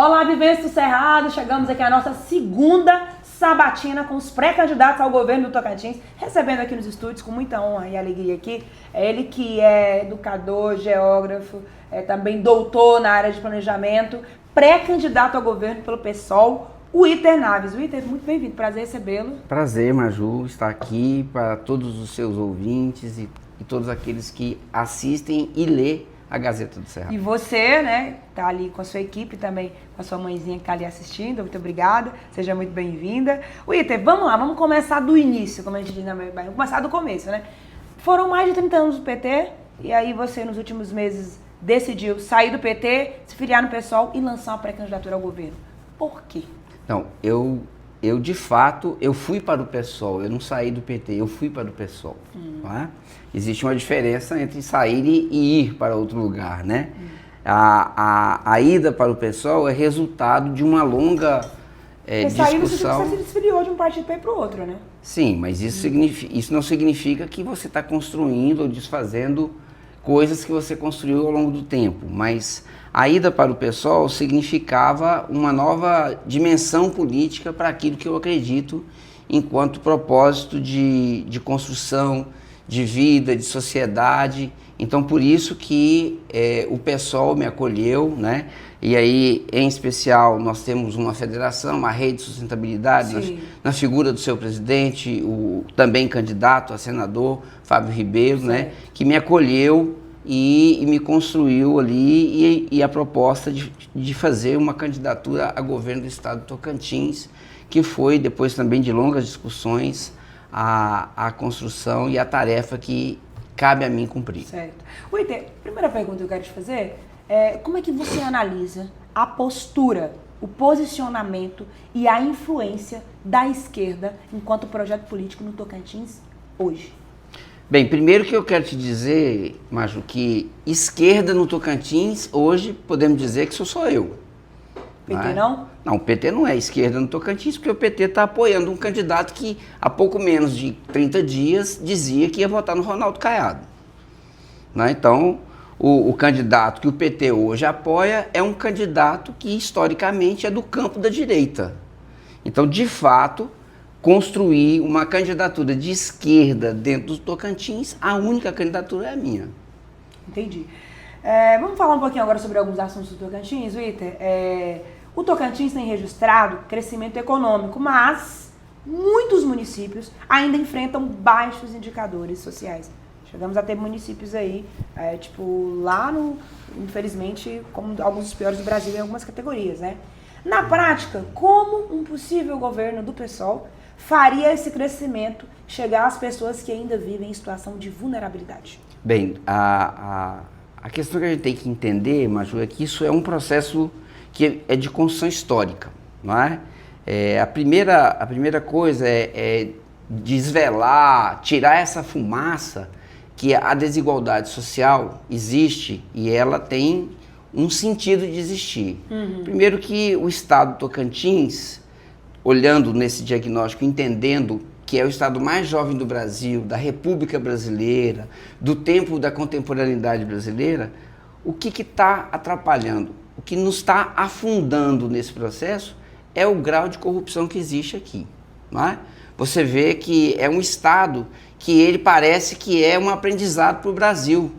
Olá, vivência do Cerrado, chegamos aqui à nossa segunda sabatina com os pré-candidatos ao governo do Tocantins, recebendo aqui nos estúdios com muita honra e alegria aqui, ele que é educador, geógrafo, também doutor na área de planejamento, pré-candidato ao governo pelo PSOL, o Iter Naves. O Iter, muito bem-vindo, prazer recebê-lo. Prazer, Maju, estar aqui para todos os seus ouvintes e todos aqueles que assistem e lê a Gazeta do Cerrado. E você, né, tá ali com a sua equipe também, com a sua mãezinha que tá ali assistindo, muito obrigada, seja muito bem-vinda. O Iter, vamos lá, vamos começar do início, como a gente diz na Bahia, vamos começar do começo, né? Foram mais de 30 anos do PT, e aí você, nos últimos meses, decidiu sair do PT, se filiar no PSOL e lançar uma pré-candidatura ao governo. Por quê? Então, eu de fato, eu fui para o PSOL, eu não saí do PT, eu fui para o PSOL. Não é? Existe uma diferença entre sair e ir para outro lugar, né? A ida para o PSOL é resultado de uma longa discussão. Você se desfiliou de um partido para ir para o outro, né? Sim, mas isso não significa que você está construindo ou desfazendo coisas que você construiu ao longo do tempo, mas a ida para o PSOL significava uma nova dimensão política para aquilo que eu acredito enquanto propósito de construção, de vida, de sociedade. Então, por isso que o PSOL me acolheu, né? E aí, em especial, nós temos uma federação, uma rede de sustentabilidade, na figura do seu presidente, o também candidato a senador, Fábio Ribeiro, né? Que me acolheu e me construiu ali e a proposta de fazer uma candidatura a governo do estado do Tocantins, que foi, depois também de longas discussões, a construção e a tarefa que cabe a mim cumprir. Certo. Iter, primeira pergunta que eu quero te fazer é como é que você analisa a postura, o posicionamento e a influência da esquerda enquanto projeto político no Tocantins hoje? Bem, primeiro que eu quero te dizer, Maju, que esquerda no Tocantins, hoje podemos dizer que sou eu. PT não? Não, o PT não é esquerda no Tocantins, porque o PT está apoiando um candidato que há pouco menos de 30 dias dizia que ia votar no Ronaldo Caiado. Né? Então, o candidato que o PT hoje apoia é um candidato que historicamente é do campo da direita. Então, de fato, construir uma candidatura de esquerda dentro do Tocantins, a única candidatura é a minha. Entendi. Vamos falar um pouquinho agora sobre alguns assuntos do Tocantins, Iter. O Tocantins tem registrado crescimento econômico, mas muitos municípios ainda enfrentam baixos indicadores sociais. Chegamos a ter municípios aí, infelizmente, como alguns dos piores do Brasil em algumas categorias, né? Na prática, como um possível governo do PSOL faria esse crescimento chegar às pessoas que ainda vivem em situação de vulnerabilidade? Bem, a questão que a gente tem que entender, Maju, é que isso é um processo que é de construção histórica, não é? A primeira coisa é desvelar, tirar essa fumaça que a desigualdade social existe e ela tem um sentido de existir. Primeiro que o estado do Tocantins, olhando nesse diagnóstico, entendendo que é o estado mais jovem do Brasil, da República Brasileira, do tempo da contemporaneidade brasileira, o que está atrapalhando? O que nos está afundando nesse processo é o grau de corrupção que existe aqui. Não é? Você vê que é um estado que ele parece que é um aprendizado para o Brasil.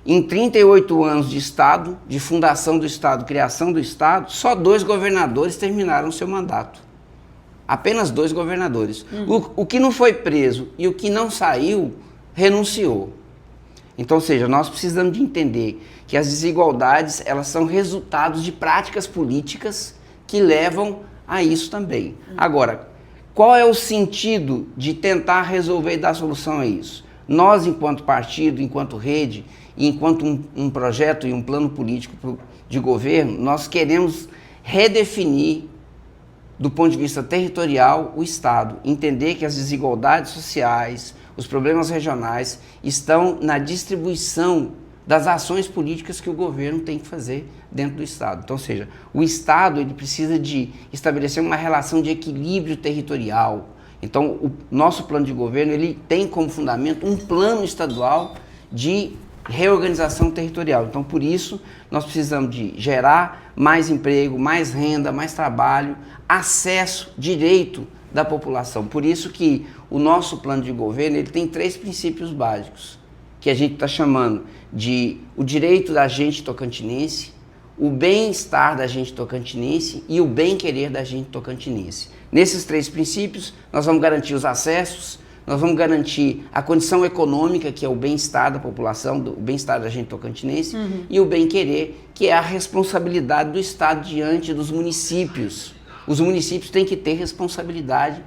Em 38 anos de Estado, de fundação do Estado, criação do Estado, só 2 governadores terminaram seu mandato. Apenas 2 governadores. O que não foi preso e o que não saiu, renunciou. Então, ou seja, nós precisamos de entender que as desigualdades, elas são resultados de práticas políticas que levam a isso também. Agora, qual é o sentido de tentar resolver e dar solução a isso? Nós, enquanto partido, enquanto rede, e enquanto um projeto e um plano político de governo, nós queremos redefinir, do ponto de vista territorial, o Estado. Entender que as desigualdades sociais, os problemas regionais estão na distribuição das ações políticas que o governo tem que fazer dentro do Estado. Então, ou seja, o Estado ele precisa de estabelecer uma relação de equilíbrio territorial. Então, o nosso plano de governo ele tem como fundamento um plano estadual de reorganização territorial. Então, por isso, nós precisamos de gerar mais emprego, mais renda, mais trabalho, acesso, direito da população. Por isso que o nosso plano de governo ele tem 3 princípios básicos, que a gente está chamando de o direito da gente tocantinense, o bem-estar da gente tocantinense e o bem-querer da gente tocantinense. Nesses 3 princípios, nós vamos garantir os acessos, nós vamos garantir a condição econômica, que é o bem-estar da população, o bem-estar da gente tocantinense, e o bem-querer, que é a responsabilidade do Estado diante dos municípios. Os municípios têm que ter responsabilidade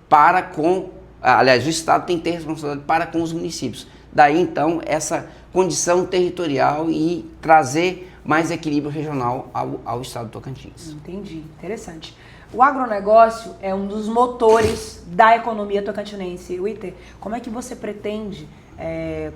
para com... Aliás, o Estado tem que ter responsabilidade para com os municípios. Daí, então, essa condição territorial e trazer mais equilíbrio regional ao Estado do Tocantins. Entendi. Interessante. O agronegócio é um dos motores da economia tocantinense. Witer, como é que você pretende,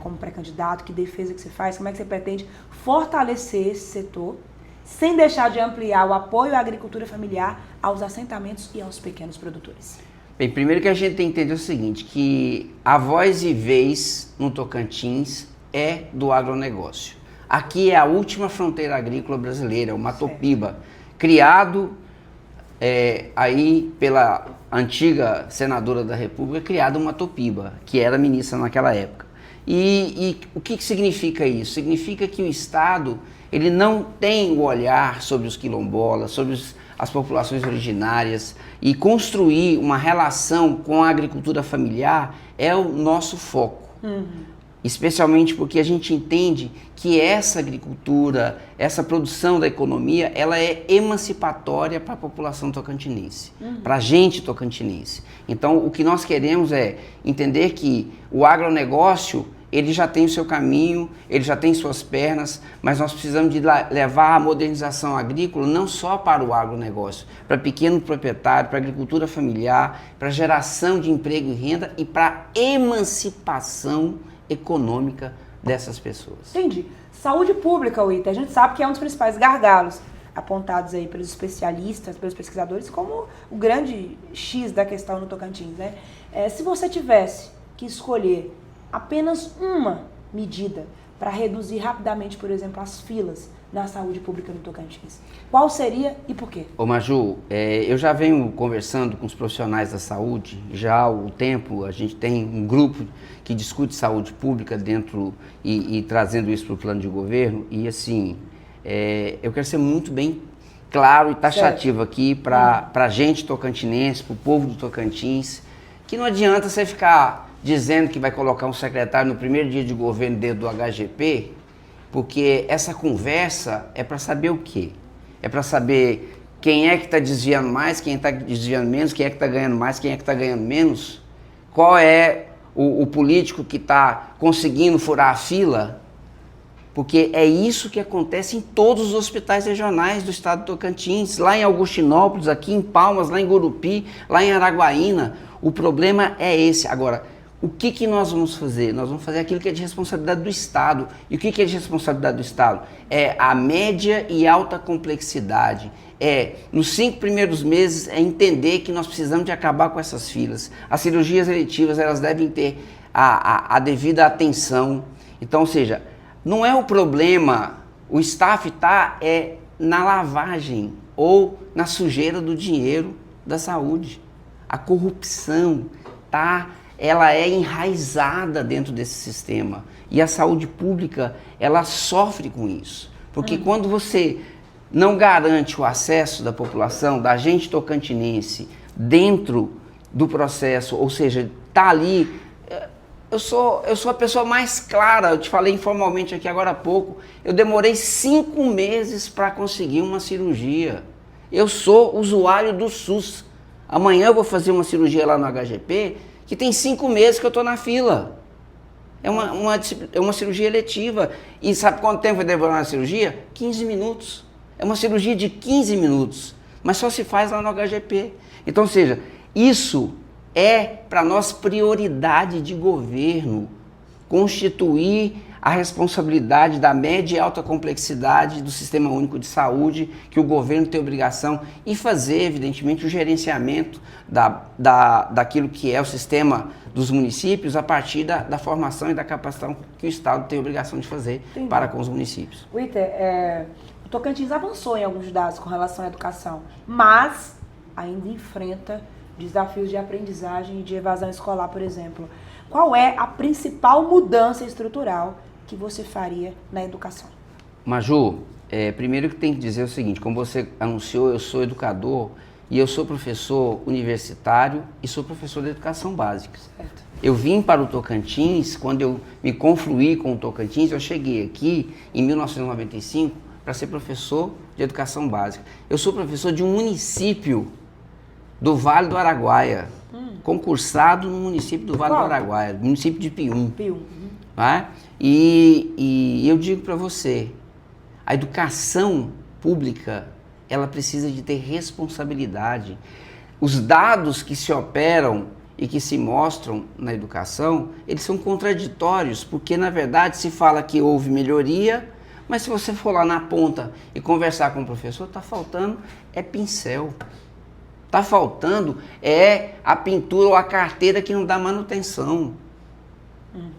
como pré-candidato, que defesa que você faz, como é que você pretende fortalecer esse setor sem deixar de ampliar o apoio à agricultura familiar, aos assentamentos e aos pequenos produtores? Bem, primeiro que a gente tem que entender o seguinte, que a voz e vez no Tocantins é do agronegócio. Aqui é a última fronteira agrícola brasileira, o Matopiba, criado aí pela antiga senadora da República, criado o Matopiba, que era ministra naquela época. E o que significa isso? Significa que o Estado ele não tem o olhar sobre os quilombolas, sobre as populações originárias, e construir uma relação com a agricultura familiar é o nosso foco. Especialmente porque a gente entende que essa agricultura, essa produção da economia, ela é emancipatória para a população tocantinense, para a gente tocantinense. Então, o que nós queremos é entender que o agronegócio, ele já tem o seu caminho, ele já tem suas pernas, mas nós precisamos de levar a modernização agrícola não só para o agronegócio, para pequeno proprietário, para a agricultura familiar, para a geração de emprego e renda e para a emancipação econômica dessas pessoas. Entendi. Saúde pública, Witer, a gente sabe que é um dos principais gargalos apontados aí pelos especialistas, pelos pesquisadores, como o grande X da questão no Tocantins, né? Se você tivesse que escolher apenas uma medida para reduzir rapidamente, por exemplo, as filas na saúde pública no Tocantins, qual seria e por quê? Ô Maju, eu já venho conversando com os profissionais da saúde, já há um tempo a gente tem um grupo que discute saúde pública dentro e trazendo isso para o plano de governo, e assim, eu quero ser muito bem claro e taxativo aqui para a gente tocantinense, para o povo do Tocantins, que não adianta você ficar dizendo que vai colocar um secretário no primeiro dia de governo dentro do HGP, porque essa conversa é para saber o quê? É para saber quem é que está desviando mais, quem está desviando menos, quem é que está ganhando mais, quem é que está ganhando menos, qual é o político que está conseguindo furar a fila, porque é isso que acontece em todos os hospitais regionais do estado do Tocantins, lá em Augustinópolis, aqui em Palmas, lá em Gurupi, lá em Araguaína. O problema é esse. Agora, o que nós vamos fazer? Nós vamos fazer aquilo que é de responsabilidade do Estado. E o que é de responsabilidade do Estado? É a média e alta complexidade. Nos 5 primeiros meses, entender que nós precisamos de acabar com essas filas. As cirurgias eletivas, elas devem ter a devida atenção. Então, ou seja, não é o problema, o staff está na lavagem ou na sujeira do dinheiro da saúde. A corrupção ela é enraizada dentro desse sistema. E a saúde pública, ela sofre com isso. Porque quando você não garante o acesso da população, da gente tocantinense, dentro do processo, ou seja, está ali... Eu sou a pessoa mais clara, eu te falei informalmente aqui agora há pouco, eu demorei 5 meses para conseguir uma cirurgia. Eu sou usuário do SUS. Amanhã eu vou fazer uma cirurgia lá no HGP, que tem 5 meses que eu estou na fila. É uma cirurgia eletiva. E sabe quanto tempo vai demorar uma cirurgia? 15 minutos. É uma cirurgia de 15 minutos. Mas só se faz lá no HGP. Então, ou seja, isso é para nós prioridade de governo. Constituir a responsabilidade da média e alta complexidade do Sistema Único de Saúde, que o governo tem obrigação, e fazer, evidentemente, o gerenciamento daquilo que é o sistema dos municípios a partir da formação e da capacitação que o Estado tem obrigação de fazer para com os municípios. Witter, o Tocantins avançou em alguns dados com relação à educação, mas ainda enfrenta desafios de aprendizagem e de evasão escolar, por exemplo. Qual é a principal mudança estrutural que você faria na educação? Maju, primeiro que tem que dizer o seguinte, como você anunciou, eu sou educador e eu sou professor universitário e sou professor de educação básica. Certo. Eu vim para o Tocantins, quando eu me confluí com o Tocantins, eu cheguei aqui em 1995 para ser professor de educação básica. Eu sou professor de um município do Vale do Araguaia, concursado no município do Vale do Araguaia, município de Pium. Né? E eu digo para você, a educação pública, ela precisa de ter responsabilidade. Os dados que se operam e que se mostram na educação, eles são contraditórios, porque na verdade se fala que houve melhoria, mas se você for lá na ponta e conversar com o professor, está faltando pincel. Está faltando a pintura ou a carteira que não dá manutenção.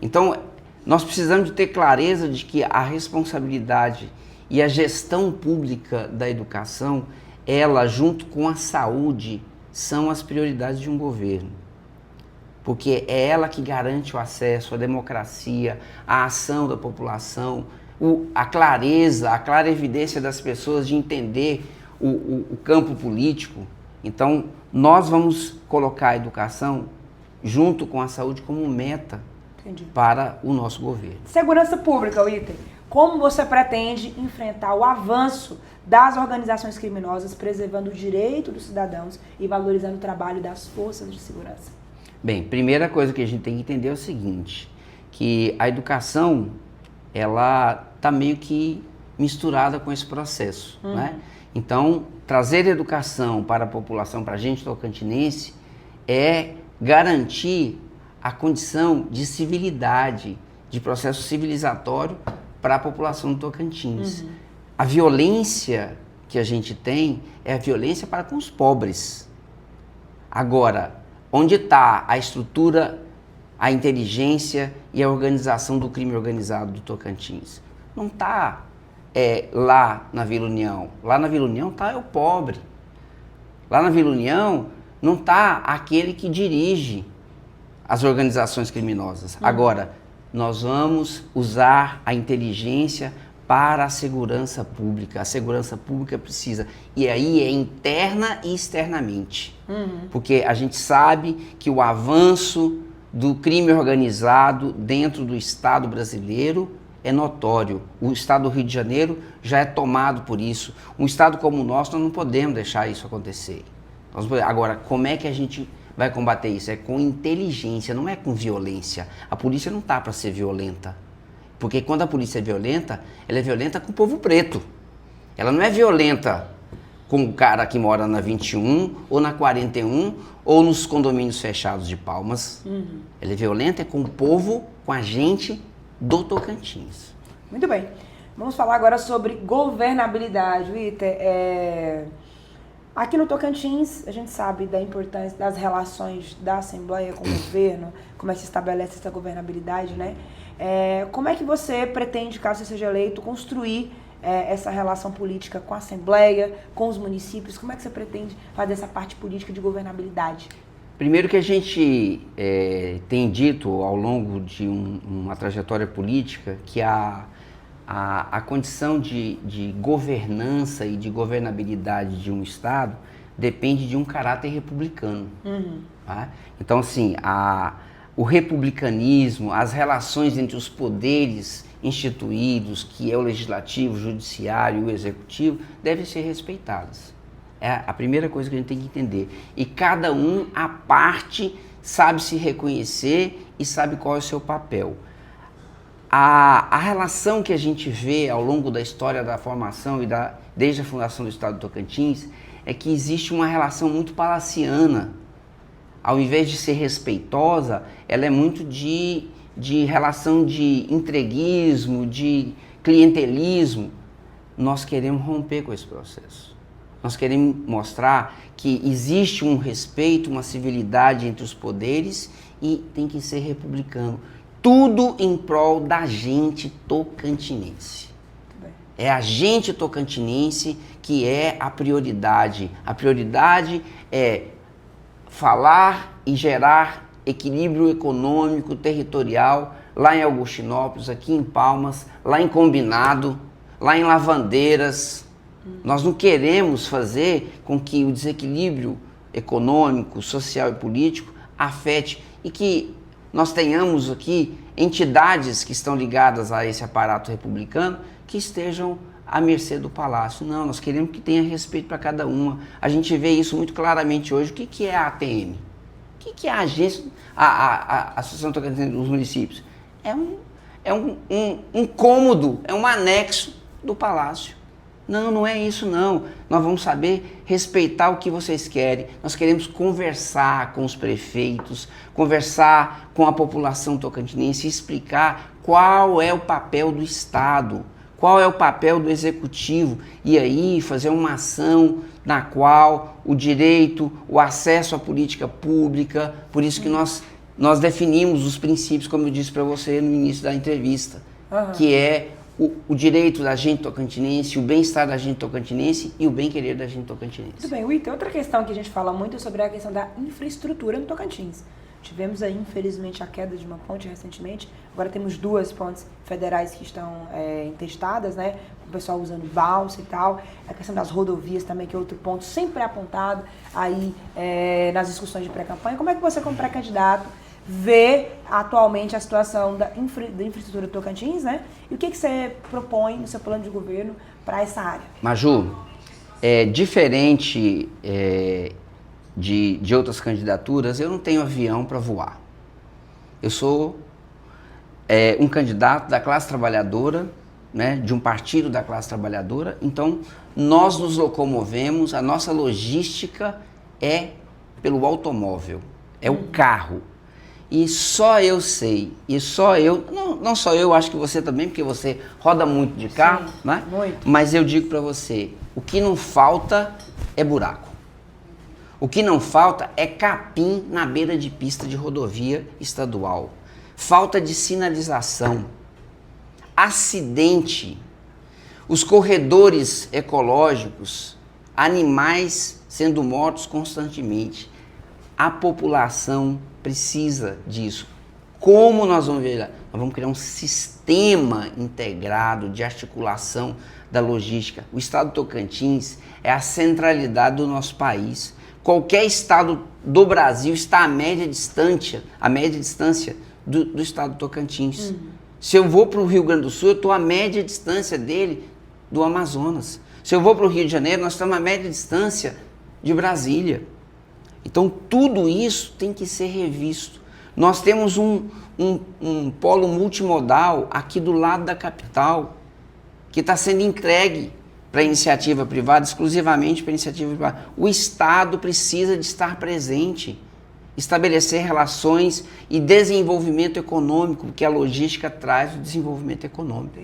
Então, nós precisamos de ter clareza de que a responsabilidade e a gestão pública da educação, ela, junto com a saúde, são as prioridades de um governo. Porque é ela que garante o acesso à democracia, à ação da população, a clareza, a clara evidência das pessoas de entender o campo político. Então, nós vamos colocar a educação junto com a saúde como meta para o nosso governo. Segurança pública, Witter. Como você pretende enfrentar o avanço das organizações criminosas, preservando o direito dos cidadãos e valorizando o trabalho das forças de segurança? Bem, primeira coisa que a gente tem que entender é o seguinte, que a educação, ela está meio que misturada com esse processo, né? Então, trazer educação para a população, para a gente tocantinense, é garantir a condição de civilidade, de processo civilizatório para a população do Tocantins. A violência que a gente tem é a violência para com os pobres. Agora, onde está a estrutura, a inteligência e a organização do crime organizado do Tocantins? Não está lá na Vila União. Lá na Vila União está o pobre. Lá na Vila União não está aquele que dirige as organizações criminosas. Agora, nós vamos usar a inteligência para a segurança pública. A segurança pública precisa. E aí é interna e externamente. Porque a gente sabe que o avanço do crime organizado dentro do Estado brasileiro é notório. O Estado do Rio de Janeiro já é tomado por isso. Um Estado como o nosso, nós não podemos deixar isso acontecer. Agora, como é que a gente vai combater isso? É com inteligência, não é com violência. A polícia não está para ser violenta. Porque quando a polícia é violenta, ela é violenta com o povo preto. Ela não é violenta com o cara que mora na 21, ou na 41, ou nos condomínios fechados de Palmas. Ela é violenta com o povo, com a gente do Tocantins. Muito bem. Vamos falar agora sobre governabilidade, Witter. Aqui no Tocantins, a gente sabe da importância das relações da Assembleia com o governo, como é que se estabelece essa governabilidade, né? Como é que você pretende, caso você seja eleito, construir essa relação política com a Assembleia, com os municípios? Como é que você pretende fazer essa parte política de governabilidade? Primeiro que a gente tem dito ao longo de uma trajetória política que a condição de governança e de governabilidade de um Estado depende de um caráter republicano. Tá? Então, assim, o republicanismo, as relações entre os poderes instituídos, que é o legislativo, o judiciário e o executivo, devem ser respeitadas. É a primeira coisa que a gente tem que entender. E cada um, à parte, sabe se reconhecer e sabe qual é o seu papel. A relação que a gente vê ao longo da história da formação e desde a fundação do Estado do Tocantins é que existe uma relação muito palaciana. Ao invés de ser respeitosa, ela é muito de de relação de entreguismo, de clientelismo. Nós queremos romper com esse processo. Nós queremos mostrar que existe um respeito, uma civilidade entre os poderes e tem que ser republicano. Tudo em prol da gente tocantinense. É a gente tocantinense que é a prioridade. A prioridade é falar e gerar equilíbrio econômico, territorial, lá em Augustinópolis, aqui em Palmas, lá em Combinado, lá em Lavandeiras. Nós não queremos fazer com que o desequilíbrio econômico, social e político afete e que nós tenhamos aqui entidades que estão ligadas a esse aparato republicano que estejam à mercê do palácio. Não, nós queremos que tenha respeito para cada uma. A gente vê isso muito claramente hoje. O que é a ATM? O que é a agência, a Associação Tocantins dos Municípios? É um cômodo, é um anexo do palácio. Não, não é isso não. Nós vamos saber respeitar o que vocês querem. Nós queremos conversar com os prefeitos, conversar com a população tocantinense e explicar qual é o papel do Estado, qual é o papel do Executivo e aí fazer uma ação na qual o direito, o acesso à política pública, por isso que nós definimos os princípios, como eu disse para você no início da entrevista, que é o direito da gente tocantinense, o bem-estar da gente tocantinense e o bem-querer da gente tocantinense. Muito bem, Tem outra questão que a gente fala muito sobre a questão da infraestrutura no Tocantins. Tivemos aí, infelizmente, a queda de uma ponte recentemente. Agora temos 2 pontes federais que estão intestadas, né? O pessoal usando balsa e tal. A questão das rodovias também, que é outro ponto sempre apontado aí nas discussões de pré-campanha. Como é que você, como pré-candidato, vê atualmente a situação da infraestrutura do Tocantins, né? E o que você propõe no seu plano de governo para essa área? Maju, diferente de outras candidaturas, eu não tenho avião para voar. Eu sou um candidato da classe trabalhadora, né, de um partido da classe trabalhadora, então nós nos locomovemos, a nossa logística é pelo automóvel, é o carro. E só eu sei, e só eu, não só eu, acho que você também, porque você roda muito de carro, sim, né? Muito. Mas eu digo para você, o que não falta é buraco. O que não falta é capim na beira de pista de rodovia estadual. Falta de sinalização, acidente, os corredores ecológicos, animais sendo mortos constantemente. A população precisa disso. Como nós vamos ver? Nós vamos criar um sistema integrado de articulação da logística. O estado do Tocantins é a centralidade do nosso país. Qualquer estado do Brasil está à média distância do estado do Tocantins. Se eu vou para o Rio Grande do Sul, eu estou à média distância dele do Amazonas. Se eu vou para o Rio de Janeiro, nós estamos à média distância de Brasília. Então, tudo isso tem que ser revisto. Nós temos um polo multimodal aqui do lado da capital, que está sendo entregue para a iniciativa privada, exclusivamente para a iniciativa privada. O Estado precisa de estar presente, estabelecer relações e desenvolvimento econômico, porque a logística traz o desenvolvimento econômico.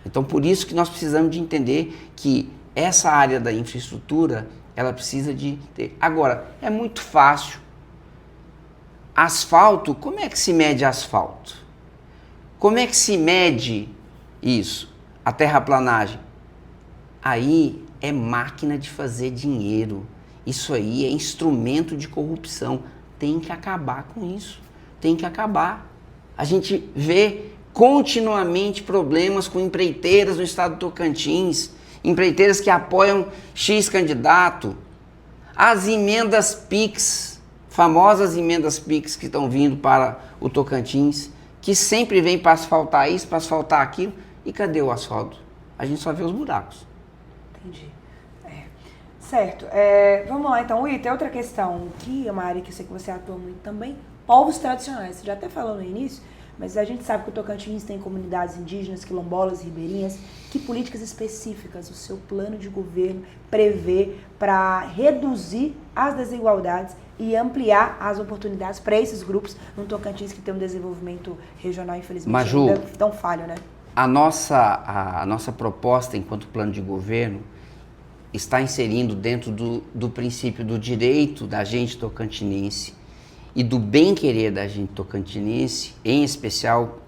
Então, por isso que nós precisamos de entender que essa área da infraestrutura, ela precisa de ter. Agora, é muito fácil. Asfalto, como é que se mede asfalto? Como é que se mede isso? A terraplanagem? Aí é máquina de fazer dinheiro. Isso aí é instrumento de corrupção. Tem que acabar com isso. Tem que acabar. A gente vê continuamente problemas com empreiteiras no estado do Tocantins, empreiteiras que apoiam X candidato. As emendas PIX, famosas emendas PIX que estão vindo para o Tocantins, que sempre vem para asfaltar isso, para asfaltar aquilo. E cadê o asfalto? A gente só vê os buracos. Entendi. Certo. Vamos lá, então. Tem outra questão, que é uma área que eu sei que você atua muito também, povos tradicionais. Você já até falou no início, mas a gente sabe que o Tocantins tem comunidades indígenas, quilombolas, ribeirinhas. Que políticas específicas o seu plano de governo prevê para reduzir as desigualdades e ampliar as oportunidades para esses grupos no Tocantins, que tem um desenvolvimento regional, infelizmente, Maju, ainda tão falho, né? A nossa proposta enquanto plano de governo está inserindo dentro do princípio do direito da gente tocantinense e do bem-querer da gente tocantinense, em especial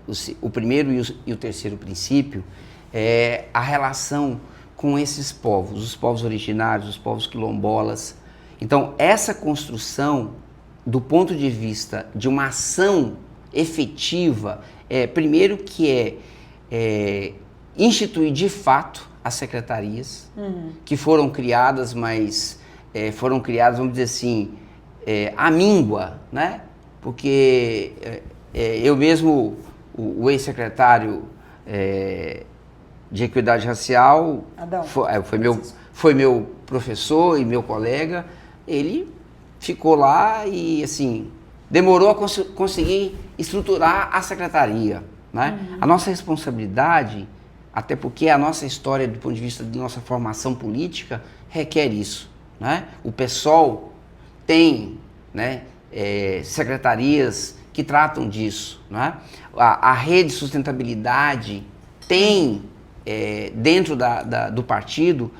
o primeiro e o terceiro princípio, é a relação com esses povos, os povos originários, os povos quilombolas. Então, essa construção, do ponto de vista de uma ação efetiva, primeiro que instituir de fato as secretarias que foram criadas, mas foram criadas, vamos dizer assim, à míngua, né? Porque eu mesmo, o ex-secretário de Equidade Racial, foi meu professor e meu colega, ele ficou lá e, assim, demorou a conseguir estruturar a secretaria, né? A nossa responsabilidade, até porque a nossa história, do ponto de vista de nossa formação política, requer isso, né? O PSOL tem, né, secretarias que tratam disso, né? A Rede Sustentabilidade tem, dentro do partido,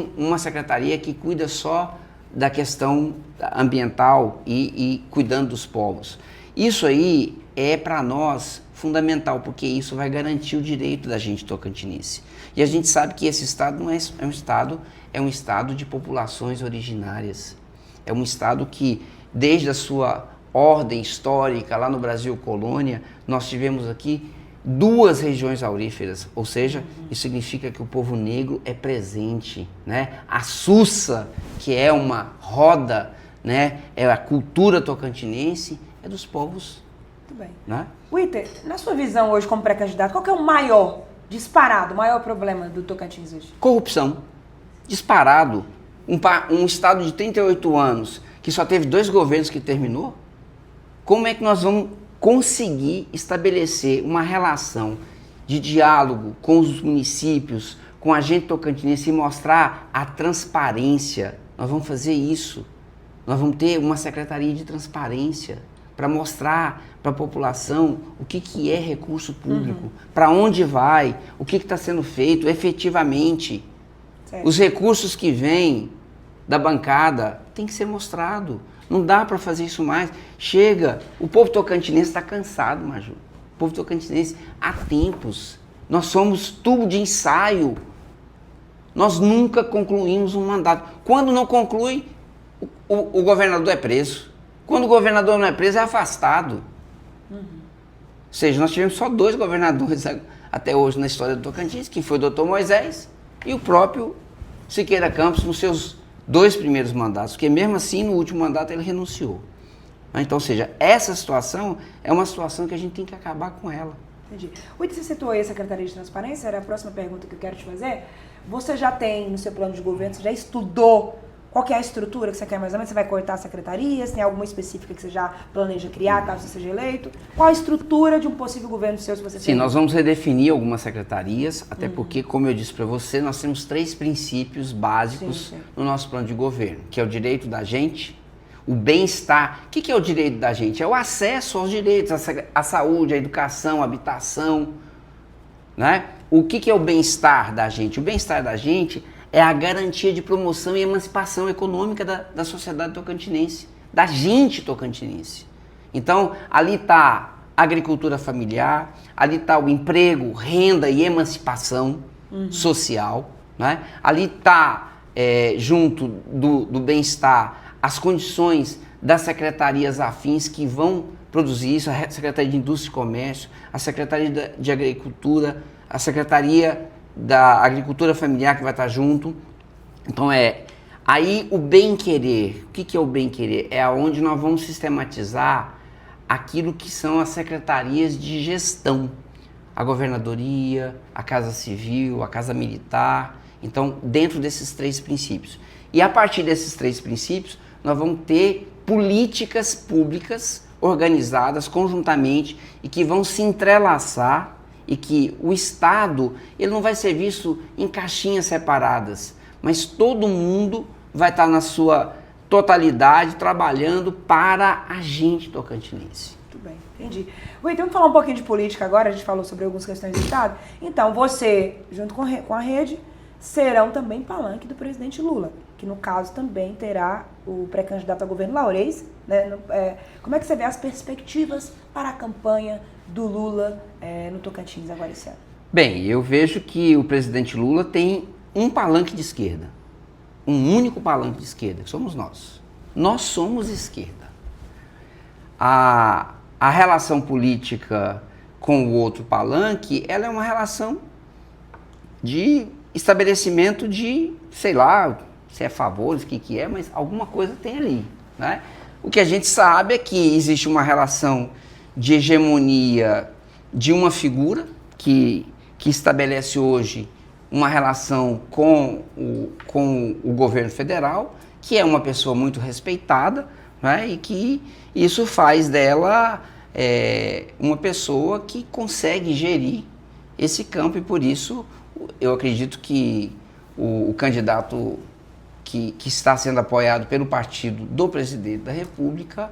uma secretaria que cuida só da questão ambiental e cuidando dos povos. Isso aí é para nós fundamental, porque isso vai garantir o direito da gente tocantinense. E a gente sabe que esse estado não é um estado de populações originárias. É um estado que, desde a sua ordem histórica, lá no Brasil colônia, nós tivemos aqui 2 regiões auríferas, ou seja, isso significa que o povo negro é presente, né? A Sussa, que é uma roda, né? É a cultura tocantinense, é dos povos. Muito bem. Né? Witer, na sua visão hoje como pré-candidato, qual que é o maior, disparado, o maior problema do Tocantins hoje? Corrupção. Disparado. Um estado de 38 anos, que só teve 2 governos que terminou, como é que nós vamos conseguir estabelecer uma relação de diálogo com os municípios, com a gente tocantinense e mostrar a transparência? Nós vamos fazer isso. Nós vamos ter uma secretaria de transparência para mostrar para a população o que é recurso público, para onde vai, o que está sendo feito efetivamente. Certo. Os recursos que vêm da bancada tem que ser mostrado. Não dá para fazer isso mais. Chega, o povo tocantinense está cansado, Maju. O povo tocantinense, há tempos, nós somos tubo de ensaio. Nós nunca concluímos um mandato. Quando não conclui, o governador é preso. Quando o governador não é preso, é afastado. Ou seja, nós tivemos só 2 governadores até hoje na história do Tocantins, que foi o Dr. Moisés e o próprio Siqueira Campos nos seus 2 primeiros mandatos, porque mesmo assim, no último mandato, ele renunciou. Então, ou seja, essa situação é uma situação que a gente tem que acabar com ela. Entendi. Witer, você citou aí a Secretaria de Transparência, era a próxima pergunta que eu quero te fazer. Você já tem no seu plano de governo, você já estudou qual que é a estrutura que você quer mais ou menos? Você vai cortar secretarias? Tem alguma específica que você já planeja criar, caso você seja eleito? Qual a estrutura de um possível governo seu, se você Sim, nós vamos redefinir algumas secretarias, até porque, como eu disse para você, nós temos 3 princípios básicos no nosso plano de governo, que é o direito da gente, o bem-estar. O que é o direito da gente? É o acesso aos direitos, à saúde, à educação, à habitação, né? O que é o bem-estar da gente? O bem-estar da gente é a garantia de promoção e emancipação econômica da sociedade tocantinense, da gente tocantinense. Então, ali está a agricultura familiar, ali está o emprego, renda e emancipação social, né? Ali está, junto do bem-estar, as condições das secretarias afins que vão produzir isso, a Secretaria de Indústria e Comércio, a Secretaria de Agricultura, a Secretaria da Agricultura Familiar que vai estar junto. Então aí o bem-querer. O que é o bem-querer? É onde nós vamos sistematizar aquilo que são as secretarias de gestão. A governadoria, a Casa Civil, a Casa Militar. Então, dentro desses 3 princípios. E a partir desses 3 princípios, nós vamos ter políticas públicas organizadas conjuntamente e que vão se entrelaçar, e que o Estado ele não vai ser visto em caixinhas separadas, mas todo mundo vai estar totalidade, trabalhando para a gente tocantinense. Muito bem, entendi. Então vamos falar um pouquinho de política agora, a gente falou sobre algumas questões do Estado. Então, você, junto com a rede, serão também palanque do presidente Lula, que no caso também terá o pré-candidato a governo Laurez, né? Como é que você vê as perspectivas para a campanha do Lula no Tocantins agora esse ano? Bem, eu vejo que o presidente Lula tem um palanque de esquerda, um único palanque de esquerda, que somos nós. Nós somos esquerda. A relação política com o outro palanque, ela é uma relação de estabelecimento de, sei lá, se é favores, o que é, mas alguma coisa tem ali, né? O que a gente sabe é que existe uma relação de hegemonia de uma figura que estabelece hoje uma relação com o governo federal, que é uma pessoa muito respeitada, né? E que isso faz dela uma pessoa que consegue gerir esse campo, e por isso eu acredito que o candidato que está sendo apoiado pelo partido do presidente da República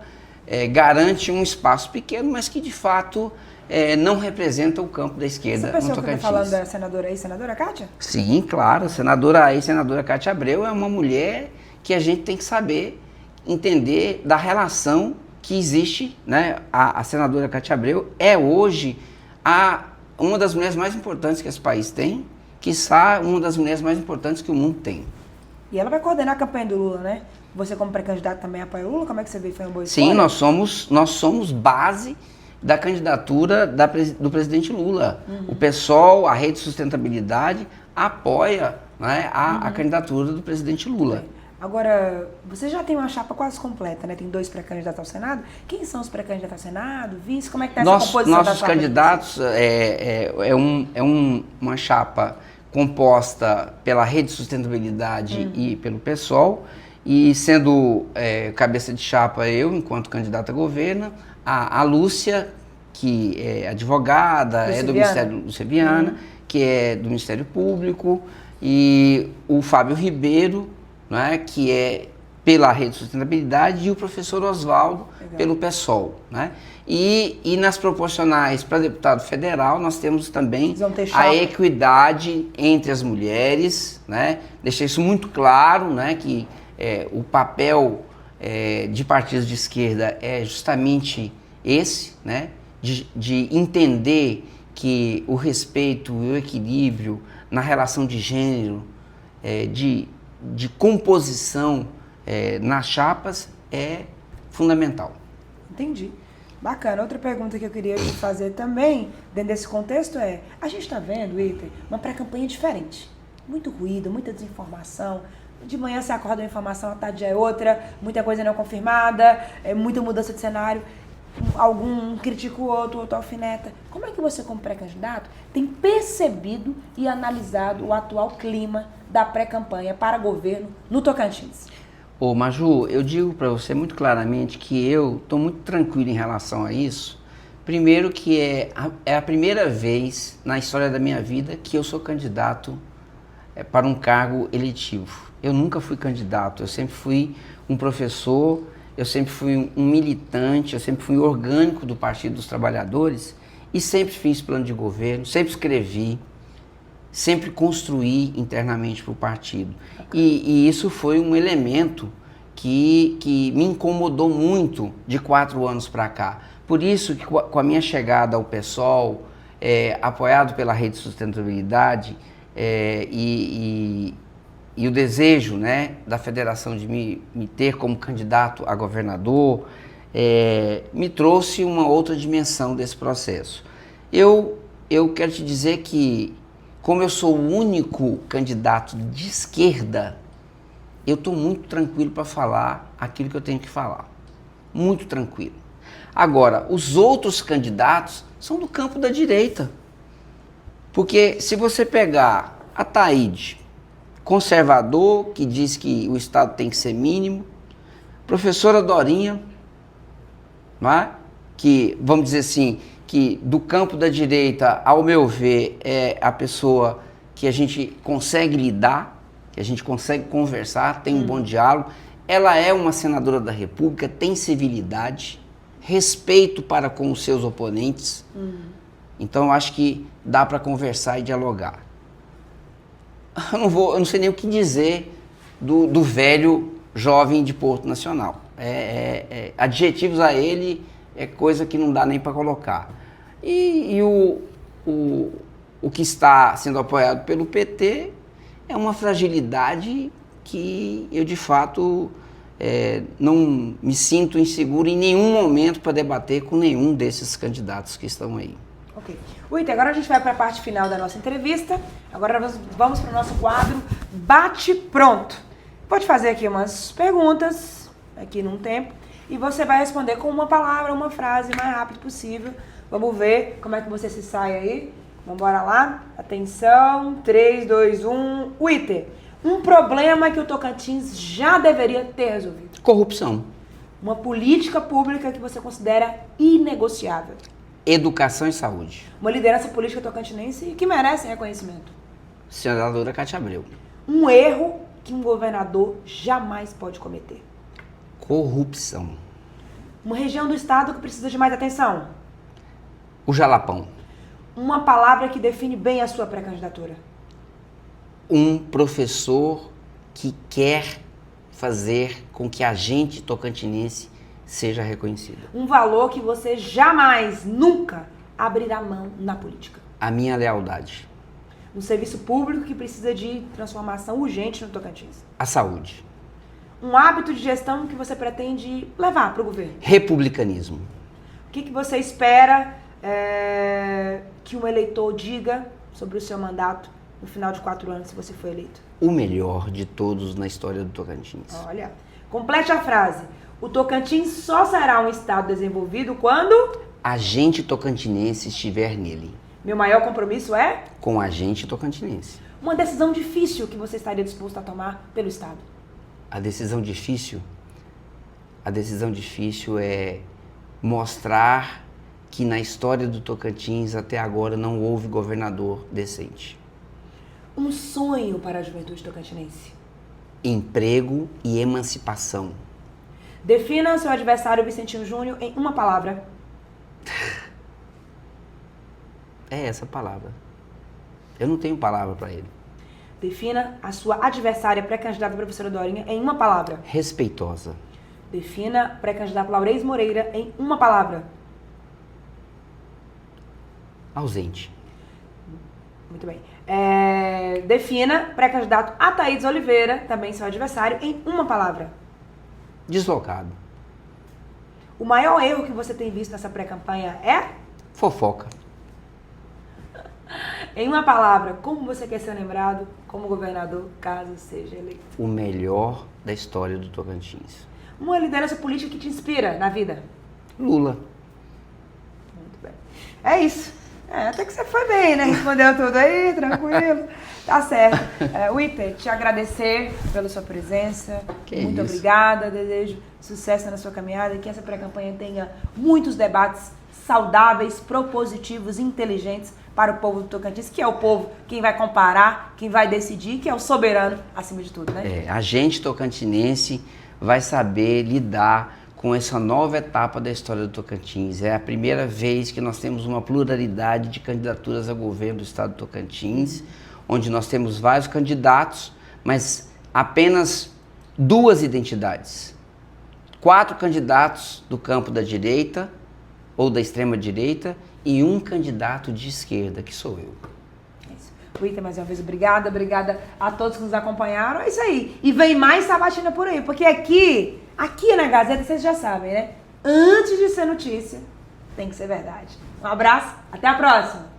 garante um espaço pequeno, mas que de fato não representa o campo da esquerda no Tocantins. Essa pessoa que está falando é a senadora Kátia? Sim, claro, a senadora Kátia Abreu é uma mulher que a gente tem que saber entender da relação que existe, né? A senadora Kátia Abreu é hoje uma das mulheres mais importantes que esse país tem, quiçá uma das mulheres mais importantes que o mundo tem. E ela vai coordenar a campanha do Lula, né? Você como pré-candidato também apoia o Lula? Como é que você vê? Foi uma boa escolha? Sim, nós somos base da candidatura do presidente Lula. O PSOL, a Rede Sustentabilidade, apoia, né, a candidatura do presidente Lula. Agora, você já tem uma chapa quase completa, né? Tem 2 pré-candidatos ao Senado. Quem são os pré-candidatos ao Senado? Vice? Como é que está essa composição da chapa? Nossos candidatos uma chapa composta pela Rede Sustentabilidade e pelo PSOL, e sendo cabeça de chapa eu, enquanto candidata a governo, a Lúcia, que é advogada, do Ministério Lúcia Viana, que é do Ministério Público, e o Fábio Ribeiro, né, que é pela Rede Sustentabilidade, e o professor Oswaldo pelo PSOL, né? E nas proporcionais para deputado federal nós temos também a equidade entre as mulheres, né? Deixei isso muito claro, né, que o papel de partidos de esquerda é justamente esse, né, de entender que o respeito e o equilíbrio na relação de gênero, de composição nas chapas é fundamental. Entendi. Bacana. Outra pergunta que eu queria te fazer também, dentro desse contexto, a gente está vendo, Iter, uma pré-campanha diferente. Muito ruído, muita desinformação. De manhã você acorda uma informação, à tarde é outra, muita coisa não confirmada, muita mudança de cenário. Algum critica o outro alfineta. Como é que você, como pré-candidato, tem percebido e analisado o atual clima da pré-campanha para governo no Tocantins? Ô Maju, eu digo para você muito claramente que eu estou muito tranquilo em relação a isso. Primeiro que é a primeira vez na história da minha vida que eu sou candidato para um cargo eletivo. Eu nunca fui candidato, eu sempre fui um professor, eu sempre fui um militante, eu sempre fui orgânico do Partido dos Trabalhadores e sempre fiz plano de governo, sempre escrevi, sempre construí internamente para o partido. E isso foi um elemento que me incomodou muito de 4 anos para cá. Por isso que com a minha chegada ao PSOL, apoiado pela Rede Sustentabilidade e o desejo, né, da federação de me ter como candidato a governador, me trouxe uma outra dimensão desse processo. Eu quero te dizer que, como eu sou o único candidato de esquerda, eu estou muito tranquilo para falar aquilo que eu tenho que falar. Muito tranquilo. Agora, os outros candidatos são do campo da direita. Porque se você pegar a Taíde, conservador, que diz que o Estado tem que ser mínimo, professora Dorinha, não é? Que, vamos dizer assim, que do campo da direita, ao meu ver, é a pessoa que a gente consegue lidar, que a gente consegue conversar, tem um bom diálogo, ela é uma senadora da República, tem civilidade, respeito para com os seus oponentes. Então, eu acho que dá para conversar e dialogar. Eu não sei nem o que dizer do velho jovem de Porto Nacional. Adjetivos a ele é coisa que não dá nem para colocar. E o que está sendo apoiado pelo PT é uma fragilidade que eu, de fato, não me sinto inseguro em nenhum momento para debater com nenhum desses candidatos que estão aí. Ok. Uite, agora a gente vai para a parte final da nossa entrevista. Agora nós vamos para o nosso quadro Bate Pronto. Pode fazer aqui umas perguntas, aqui num tempo, e você vai responder com uma palavra, uma frase, o mais rápido possível. Vamos ver como é que você se sai aí. Vamos embora lá. Atenção, 3, 2, 1. Uite, um problema que o Tocantins já deveria ter resolvido. Corrupção. Uma política pública que você considera inegociável. Educação e saúde. Uma liderança política tocantinense que merece reconhecimento. Senadora Cátia Abreu. Um erro que um governador jamais pode cometer. Corrupção. Uma região do estado que precisa de mais atenção. O Jalapão. Uma palavra que define bem a sua pré-candidatura. Um professor que quer fazer com que a gente tocantinense seja reconhecido. Um valor que você jamais, nunca abrirá mão na política. A minha lealdade. Um serviço público que precisa de transformação urgente no Tocantins. A saúde. Um hábito de gestão que você pretende levar para o governo. Republicanismo. O que você espera que um eleitor diga sobre o seu mandato no final de 4 anos, se você for eleito? O melhor de todos na história do Tocantins. Olha, complete a frase. O Tocantins só será um estado desenvolvido quando a gente tocantinense estiver nele. Meu maior compromisso é com a gente tocantinense. Uma decisão difícil que você estaria disposto a tomar pelo estado. A decisão difícil é mostrar que na história do Tocantins até agora não houve governador decente. Um sonho para a juventude tocantinense. Emprego e emancipação. Defina seu adversário Vicentinho Júnior em uma palavra. É essa palavra. Eu não tenho palavra para ele. Defina a sua adversária pré-candidata professora Dorinha em uma palavra. Respeitosa. Defina pré-candidato Laurez Moreira em uma palavra. Ausente. Muito bem. Defina pré-candidato Ataídes Oliveira, também seu adversário, em uma palavra. Deslocado. O maior erro que você tem visto nessa pré-campanha é? Fofoca. Em uma palavra, como você quer ser lembrado como governador, caso seja eleito? O melhor da história do Tocantins. Uma liderança política que te inspira na vida? Lula. Muito bem. É isso. Até que você foi bem, né? Respondeu tudo aí, tranquilo. Tá certo. Uite, te agradecer pela sua presença. Muito obrigada. Desejo sucesso na sua caminhada e que essa pré-campanha tenha muitos debates saudáveis, propositivos, inteligentes para o povo do Tocantins, que é o povo quem vai comparar, quem vai decidir, que é o soberano acima de tudo, né? A gente tocantinense vai saber lidar com essa nova etapa da história do Tocantins. É a primeira vez que nós temos uma pluralidade de candidaturas ao governo do estado do Tocantins, onde nós temos vários candidatos, mas apenas 2 identidades. 4 candidatos do campo da direita ou da extrema direita e 1 candidato de esquerda, que sou eu. É isso. Uite, mais uma vez, obrigada a todos que nos acompanharam. É isso aí. E vem mais sabatina por aí, porque aqui na Gazeta, vocês já sabem, né? Antes de ser notícia, tem que ser verdade. Um abraço, até a próxima!